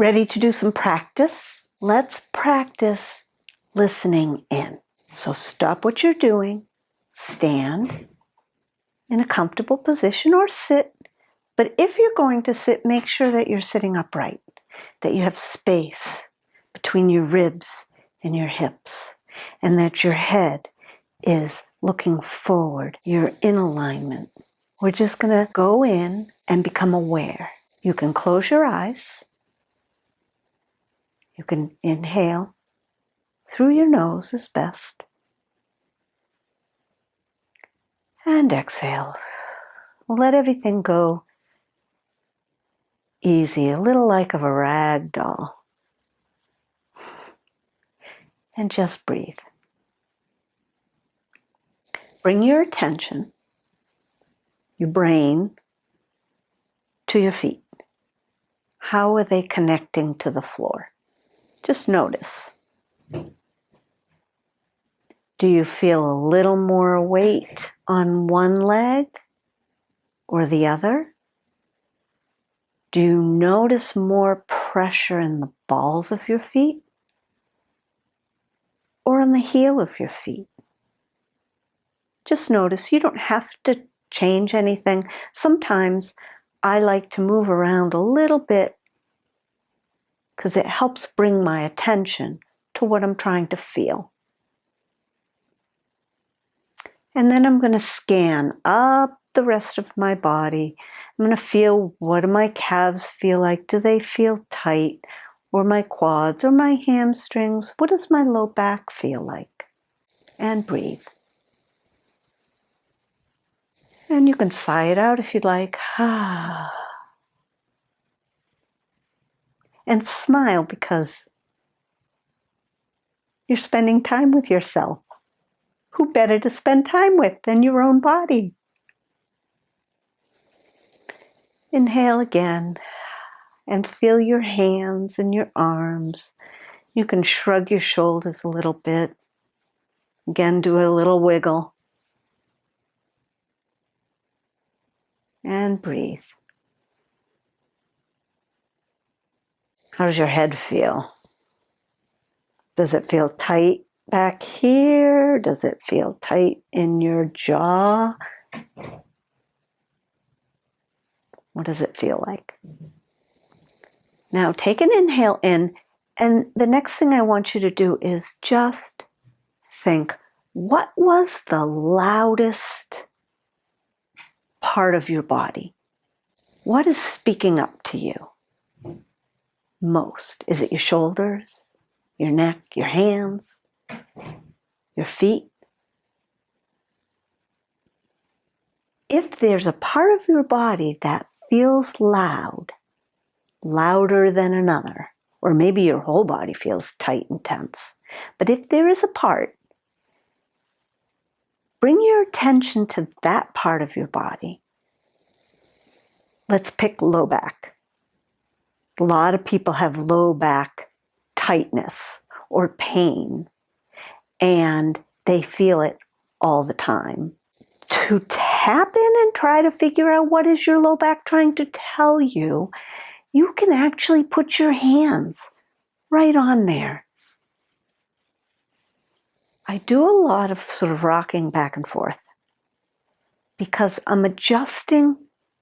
Ready to do some practice? Let's practice listening in. So stop what you're doing, stand in a comfortable position or sit. But if you're going to sit, make sure that you're sitting upright, that you have space between your ribs and your hips, and that your head is looking forward. You're in alignment. We're just going to go in and become aware. You can close your eyes. You can inhale through your nose is best. And exhale. Let everything go easy, a little like of a rag doll. And just breathe. Bring your attention, your brain, to your feet. How are they connecting to the floor? Just notice. Do you feel a little more weight on one leg or the other? Do you notice more pressure in the balls of your feet or on the heel of your feet? Just notice. You don't have to change anything. Sometimes I like to move around a little bit because it helps bring my attention to what I'm trying to feel. And then I'm going to scan up the rest of my body. I'm going to feel, what do my calves feel like? Do they feel tight? Or my quads or my hamstrings? What does my low back feel like? And breathe. And you can sigh it out if you'd like. And smile because you're spending time with yourself. Who better to spend time with than your own body? Inhale again and feel your hands and your arms. You can shrug your shoulders a little bit. Again, do a little wiggle. And breathe. How does your head feel? Does it feel tight back here? Does it feel tight in your jaw? What does it feel like? Now take an inhale in, and the next thing I want you to do is just think, what was the loudest part of your body? What is speaking up to you most? Is it your shoulders, your neck, your hands, your feet? If there's a part of your body that feels loud, louder than another, or maybe your whole body feels tight and tense, but if there is a part, bring your attention to that part of your body. Let's pick low back. A lot of people have low back tightness or pain, and they feel it all the time. To tap in and try to figure out what is your low back trying to tell you, you can actually put your hands right on there. I do a lot of sort of rocking back and forth because I'm adjusting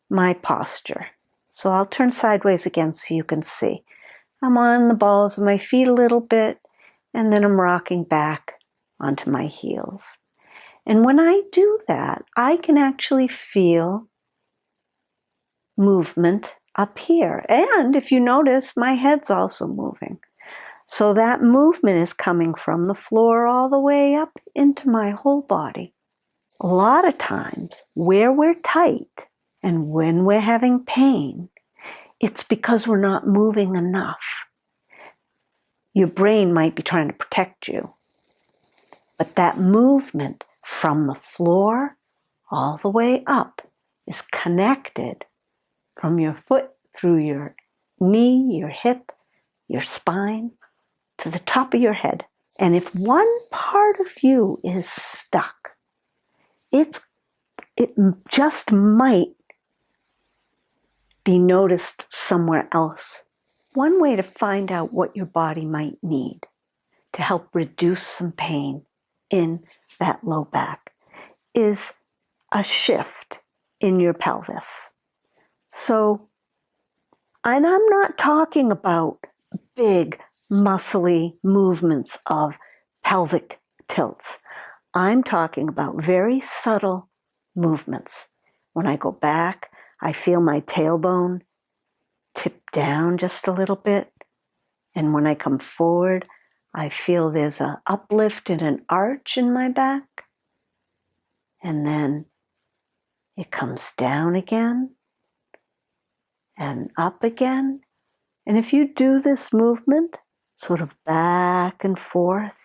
my posture. So I'll turn sideways again so you can see. I'm on the balls of my feet a little bit, and then I'm rocking back onto my heels. And when I do that, I can actually feel movement up here. And if you notice, my head's also moving. So that movement is coming from the floor all the way up into my whole body. A lot of times, where we're tight and when we're having pain, it's because we're not moving enough. Your brain might be trying to protect you, but that movement from the floor all the way up is connected from your foot through your knee, your hip, your spine, to the top of your head. And if one part of you is stuck, it just might be noticed somewhere else. One way to find out what your body might need to help reduce some pain in that low back is a shift in your pelvis. So, and I'm not talking about big, muscly movements of pelvic tilts. I'm talking about very subtle movements. When I go back, I feel my tailbone tip down just a little bit. And when I come forward, I feel there's an uplift and an arch in my back. And then it comes down again and up again. And if you do this movement, sort of back and forth,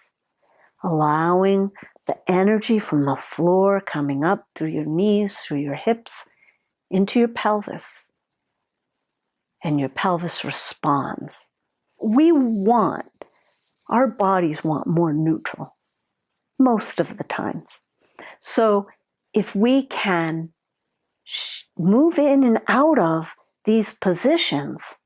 allowing the energy from the floor coming up through your knees, through your hips, into your pelvis, and your pelvis responds. Our bodies want more neutral, most of the times. So if we can move in and out of these positions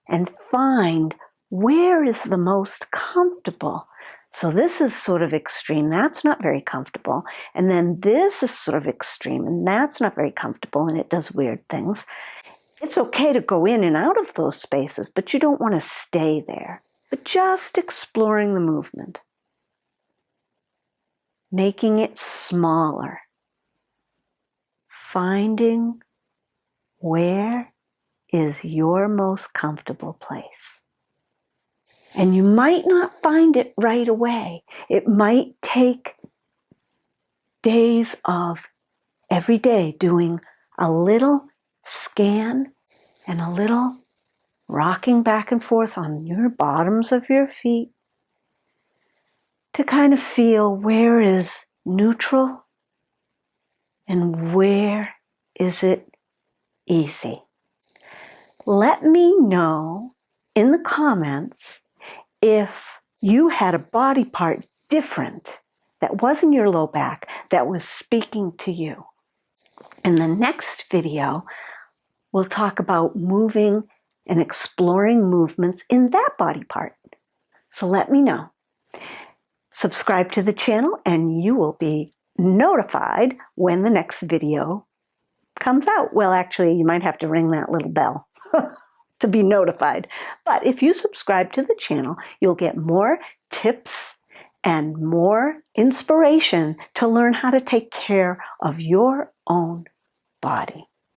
and find where is the most comfortable. So this is sort of extreme, that's not very comfortable. And then this is sort of extreme, and that's not very comfortable, and it does weird things. It's okay to go in and out of those spaces, but you don't want to stay there. But just exploring the movement, making it smaller, finding where is your most comfortable place. And you might not find it right away. It might take days of every day doing a little scan and a little rocking back and forth on your bottoms of your feet to kind of feel where is neutral and where is it easy. Let me know in the comments if you had a body part different that wasn't your low back that was speaking to you. In the next video, we'll talk about moving and exploring movements in that body part. So let me know. Subscribe to the channel and you will be notified when the next video comes out. Well, actually, you might have to ring that little bell to be notified. But if you subscribe to the channel, you'll get more tips and more inspiration to learn how to take care of your own body.